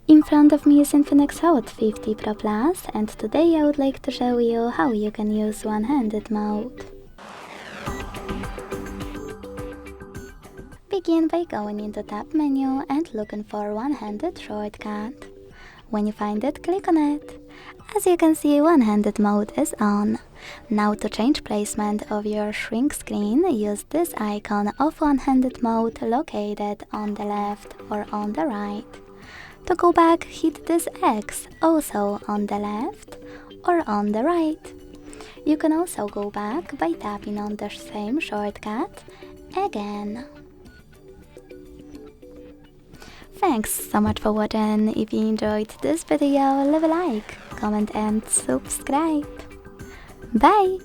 In front of me is Infinix Hot 50 Pro Plus, and today I would like to show you how you can use one-handed mode. Begin by going into Tab menu and looking for one-handed shortcut. When you find it, click on it. As you can see, one-handed mode is on. Now to change placement of your shrink screen, use this icon of one-handed mode located on the left or on the right. To go back, hit this X, also on the left or on the right. You can also go back by tapping on the same shortcut again. Thanks so much for watching. If you enjoyed this video, leave a like, comment and subscribe. Bye!